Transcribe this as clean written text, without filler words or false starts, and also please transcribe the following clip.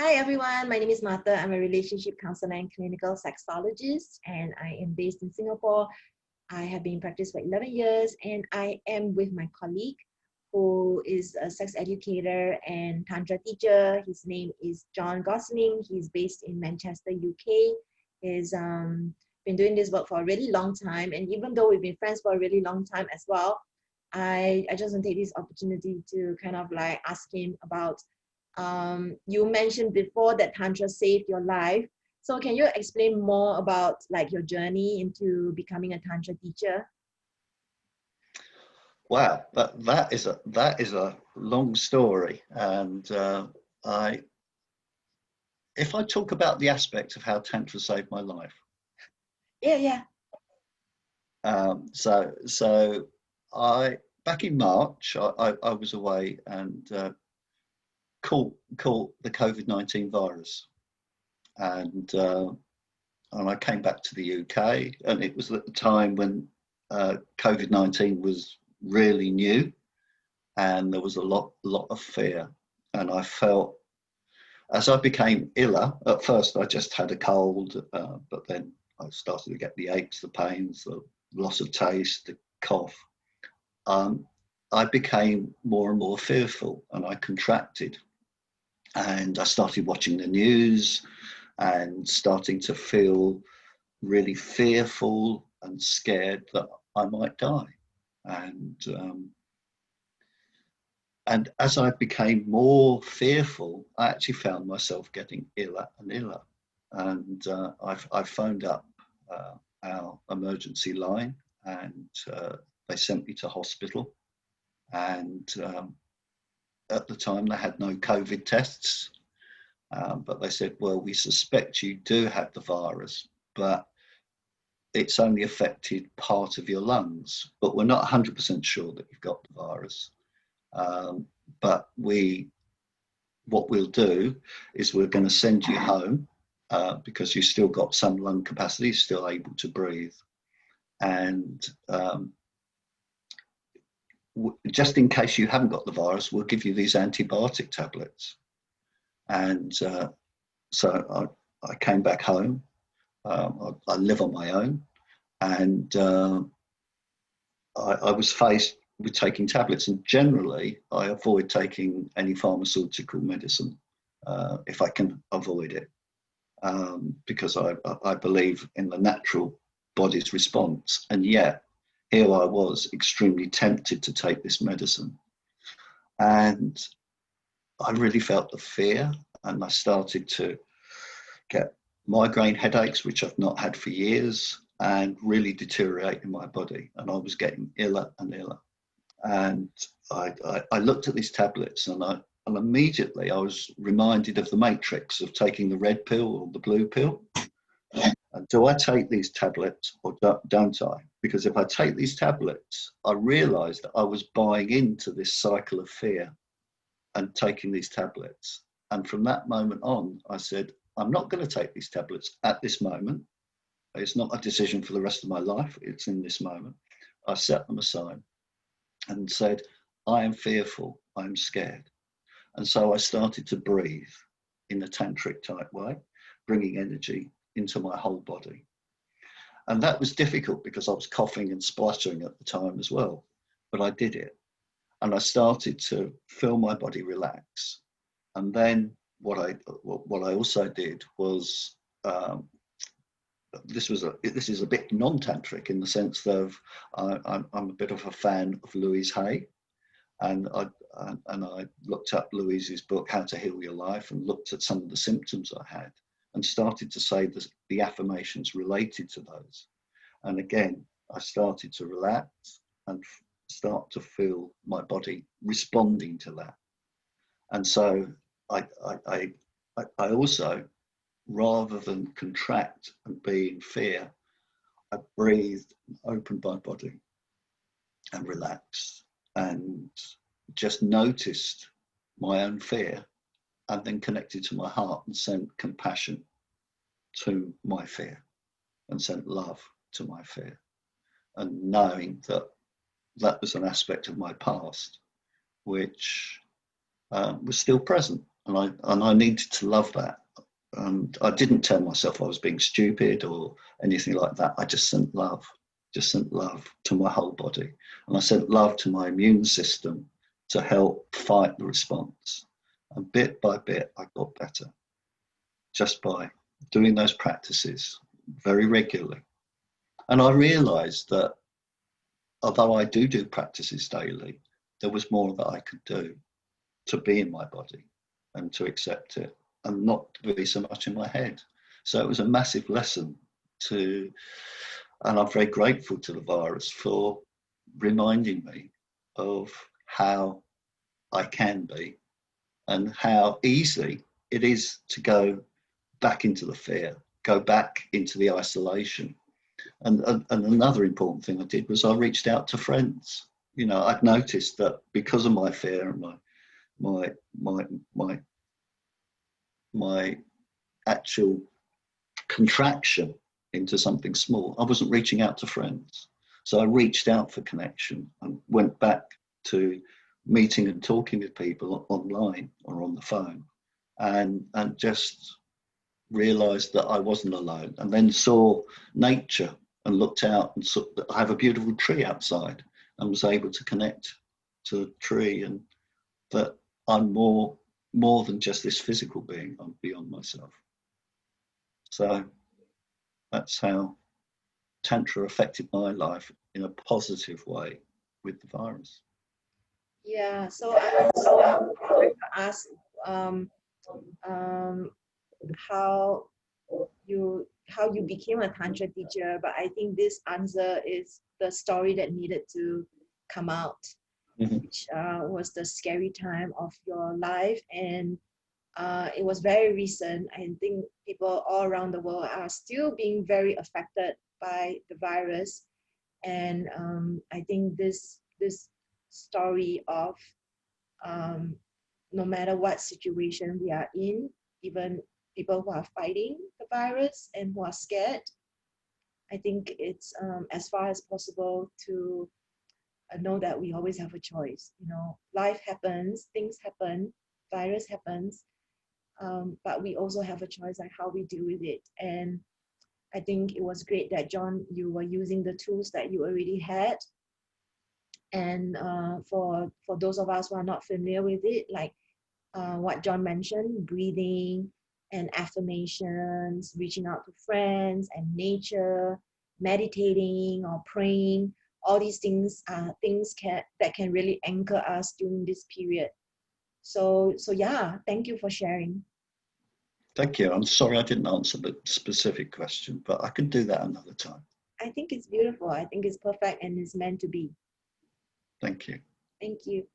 Hi everyone, my name is Martha. I'm a relationship counselor and clinical sexologist, and I am based in Singapore. I have been in practice for 11 years, and I am with my colleague who is a sex educator and Tantra teacher. His name is Jon Gosling. He's based in Manchester, UK. He's been doing this work for a really long time, and even though we've been friends for a really long time as well, I just want to take this opportunity to kind of like ask him about you mentioned before that Tantra saved your life. So can you explain more about like your journey into becoming a Tantra teacher? Wow, that is a long story, and if I talk about the aspect of how Tantra saved my life, Yeah. so I back in March I was away and caught the COVID-19 virus, and I came back to the UK, and it was at the time when COVID-19 was really new, and there was a lot of fear, and I felt as I became iller. At first I just had a cold, but then I started to get the aches, the pains, the loss of taste, the cough. I became more and more fearful, and I contracted, and I started watching the news and starting to feel really fearful and scared that I might die. And as I became more fearful, I actually found myself getting iller and iller. And I phoned up our emergency line, and they sent me to hospital. And at the time, they had no COVID tests, but they said, well, we suspect you do have the virus, but it's only affected part of your lungs, but we're not 100% sure that you've got the virus. But what we'll do is we're going to send you home because you've still got some lung capacity, still able to breathe. And just in case you haven't got the virus, we'll give you these antibiotic tablets. And so I came back home. I live on my own, and I was faced with taking tablets, and generally I avoid taking any pharmaceutical medicine if I can avoid it, because I believe in the natural body's response. And yet here I was extremely tempted to take this medicine, and I really felt the fear, and I started to get migraine headaches, which I've not had for years, and really deteriorate in my body, and I was getting iller and iller. And I looked at these tablets, and immediately I was reminded of the Matrix, of taking the red pill or the blue pill. And do I take these tablets or don't I? Because if I take these tablets, I realized that I was buying into this cycle of fear and taking these tablets. And from that moment on, I said, I'm not going to take these tablets at this moment. It's not a decision for the rest of my life. It's in this moment. I set them aside and said, I am fearful, I'm scared. And so I started to breathe in a tantric type way, bringing energy into my whole body. And that was difficult because I was coughing and spluttering at the time as well, but I did it. And I started to feel my body relax. And then what I also did was, this is a bit non-tantric in the sense of I'm a bit of a fan of Louise Hay, and I looked up Louise's book How to Heal Your Life, and looked at some of the symptoms I had, and started to say the affirmations related to those. And again, I started to relax and start to feel my body responding to that. And so I also, rather than contract and be in fear, I breathed, opened my body and relaxed, and just noticed my own fear, and then connected to my heart and sent compassion to my fear and sent love to my fear. And knowing that that was an aspect of my past which was still present, and I needed to love that. And I didn't tell myself I was being stupid or anything like that. I just sent love to my whole body. And I sent love to my immune system to help fight the response. And bit by bit, I got better just by doing those practices very regularly. And I realized that although I do practices daily, there was more that I could do to be in my body and to accept it and not to be so much in my head. So it was a massive lesson and I'm very grateful to the virus for reminding me of how I can be and how easy it is to go back into the fear, go back into the isolation. And another important thing I did was I reached out to friends. You know, I'd noticed that because of my fear and my actual contraction into something small, I wasn't reaching out to friends. So I reached out for connection and went back to meeting and talking with people online or on the phone, and just realized that I wasn't alone, and then saw nature and looked out and saw that I have a beautiful tree outside and was able to connect to the tree, and that I'm more than just this physical being. I'm beyond myself. So that's how Tantra affected my life in a positive way with the virus. Yeah, so I was trying to ask how you became a Tantra teacher, but I think this answer is the story that needed to come out, which was the scary time of your life. And it was very recent. I think people all around the world are still being very affected by the virus. And I think this story of no matter what situation we are in, even people who are fighting the virus and who are scared, I think it's as far as possible to know that we always have a choice. You know, life happens, things happen, virus happens, but we also have a choice on how we deal with it. And I think it was great that, Jon, you were using the tools that you already had. And for those of us who are not familiar with it, like what Jon mentioned, breathing and affirmations, reaching out to friends and nature, meditating or praying, all these things are things that can really anchor us during this period. So yeah, thank you for sharing. Thank you. I'm sorry I didn't answer the specific question, but I can do that another time. I think it's beautiful. I think it's perfect and it's meant to be. Thank you. Thank you.